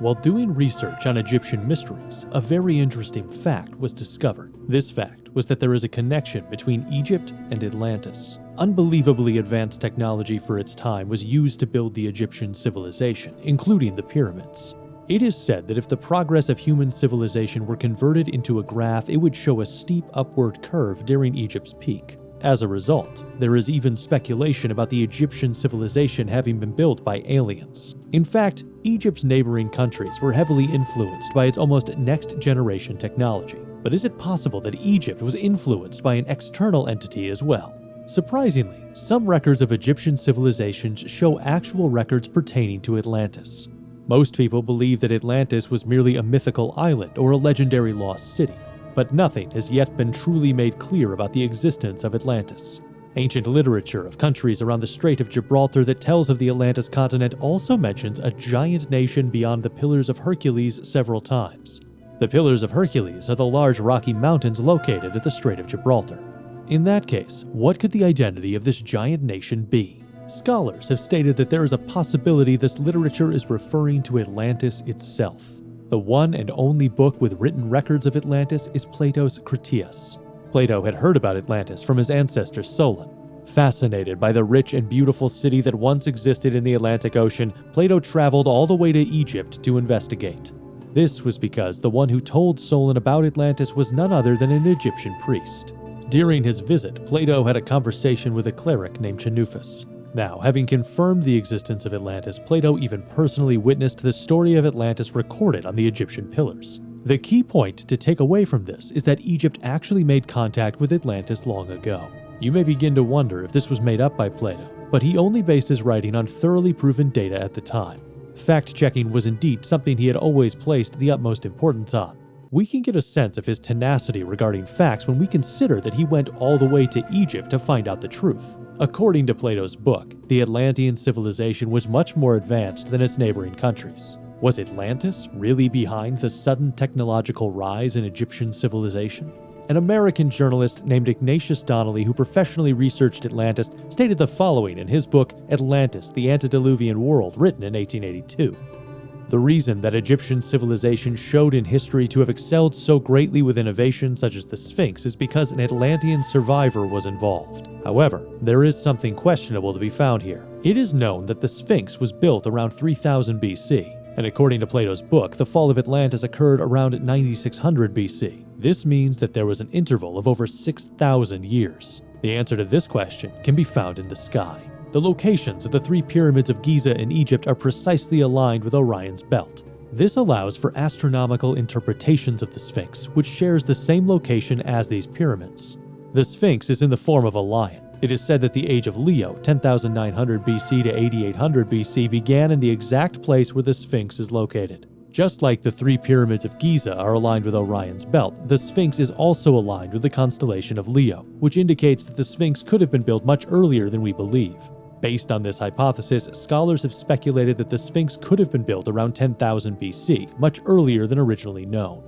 While doing research on Egyptian mysteries, a very interesting fact was discovered. This fact was that there is a connection between Egypt and Atlantis. Unbelievably advanced technology for its time was used to build the Egyptian civilization, including the pyramids. It is said that if the progress of human civilization were converted into a graph, it would show a steep upward curve during Egypt's peak. As a result, there is even speculation about the Egyptian civilization having been built by aliens. In fact, Egypt's neighboring countries were heavily influenced by its almost next-generation technology. But is it possible that Egypt was influenced by an external entity as well? Surprisingly, some records of Egyptian civilizations show actual records pertaining to Atlantis. Most people believe that Atlantis was merely a mythical island or a legendary lost city. But nothing has yet been truly made clear about the existence of Atlantis. Ancient literature of countries around the Strait of Gibraltar that tells of the Atlantis continent also mentions a giant nation beyond the Pillars of Hercules several times. The Pillars of Hercules are the large rocky mountains located at the Strait of Gibraltar. In that case, what could the identity of this giant nation be? Scholars have stated that there is a possibility this literature is referring to Atlantis itself. The one and only book with written records of Atlantis is Plato's Critias. Plato had heard about Atlantis from his ancestor Solon. Fascinated by the rich and beautiful city that once existed in the Atlantic Ocean, Plato traveled all the way to Egypt to investigate. This was because the one who told Solon about Atlantis was none other than an Egyptian priest. During his visit, Plato had a conversation with a cleric named Xenopus. Now, having confirmed the existence of Atlantis, Plato even personally witnessed the story of Atlantis recorded on the Egyptian pillars. The key point to take away from this is that Egypt actually made contact with Atlantis long ago. You may begin to wonder if this was made up by Plato, but he only based his writing on thoroughly proven data at the time. Fact-checking was indeed something he had always placed the utmost importance on. We can get a sense of his tenacity regarding facts when we consider that he went all the way to Egypt to find out the truth. According to Plato's book, the Atlantean civilization was much more advanced than its neighboring countries. Was Atlantis really behind the sudden technological rise in Egyptian civilization? An American journalist named Ignatius Donnelly, who professionally researched Atlantis, stated the following in his book, Atlantis, the Antediluvian World, written in 1882. The reason that Egyptian civilization showed in history to have excelled so greatly with innovations such as the Sphinx is because an Atlantean survivor was involved. However, there is something questionable to be found here. It is known that the Sphinx was built around 3000 BC, and according to Plato's book, the fall of Atlantis occurred around 9600 BC. This means that there was an interval of over 6,000 years. The answer to this question can be found in the sky. The locations of the three pyramids of Giza in Egypt are precisely aligned with Orion's belt. This allows for astronomical interpretations of the Sphinx, which shares the same location as these pyramids. The Sphinx is in the form of a lion. It is said that the age of Leo, 10,900 BC to 8,800 BC, began in the exact place where the Sphinx is located. Just like the three pyramids of Giza are aligned with Orion's belt, the Sphinx is also aligned with the constellation of Leo, which indicates that the Sphinx could have been built much earlier than we believe. Based on this hypothesis, scholars have speculated that the Sphinx could have been built around 10,000 BC, much earlier than originally known.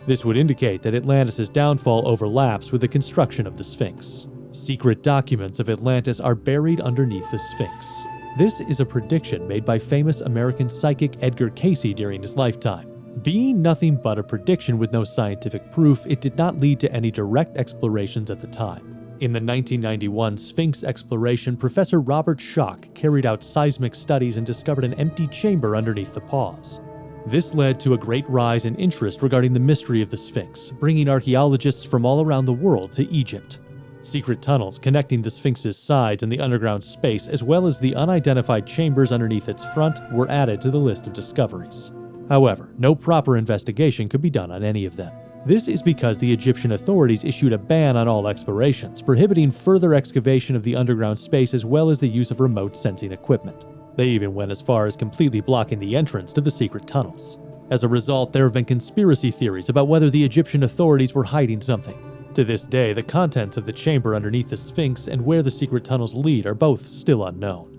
This would indicate that Atlantis' downfall overlaps with the construction of the Sphinx. Secret documents of Atlantis are buried underneath the Sphinx. This is a prediction made by famous American psychic Edgar Cayce during his lifetime. Being nothing but a prediction with no scientific proof, it did not lead to any direct explorations at the time. In the 1991 Sphinx exploration, Professor Robert Schoch carried out seismic studies and discovered an empty chamber underneath the pause. This led to a great rise in interest regarding the mystery of the Sphinx, bringing archaeologists from all around the world to Egypt. Secret tunnels connecting the Sphinx's sides and the underground space, as well as the unidentified chambers underneath its front, were added to the list of discoveries. However, no proper investigation could be done on any of them. This is because the Egyptian authorities issued a ban on all explorations, prohibiting further excavation of the underground space as well as the use of remote sensing equipment. They even went as far as completely blocking the entrance to the secret tunnels. As a result, there have been conspiracy theories about whether the Egyptian authorities were hiding something. To this day, the contents of the chamber underneath the Sphinx and where the secret tunnels lead are both still unknown.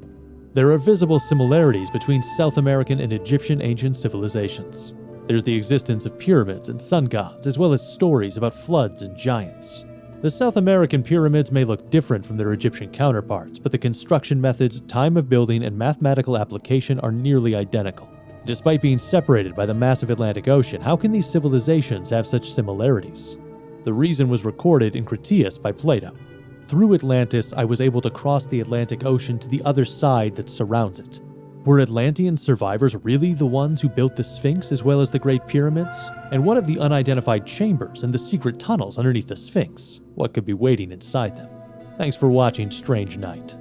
There are visible similarities between South American and Egyptian ancient civilizations. There's the existence of pyramids and sun gods, as well as stories about floods and giants. The South American pyramids may look different from their Egyptian counterparts, but the construction methods, time of building, and mathematical application are nearly identical. Despite being separated by the massive Atlantic Ocean, how can these civilizations have such similarities? The reason was recorded in Critias by Plato. Through Atlantis, I was able to cross the Atlantic Ocean to the other side that surrounds it. Were Atlantean survivors really the ones who built the Sphinx as well as the Great Pyramids? And what of the unidentified chambers and the secret tunnels underneath the Sphinx? What could be waiting inside them? Thanks for watching Strange Night.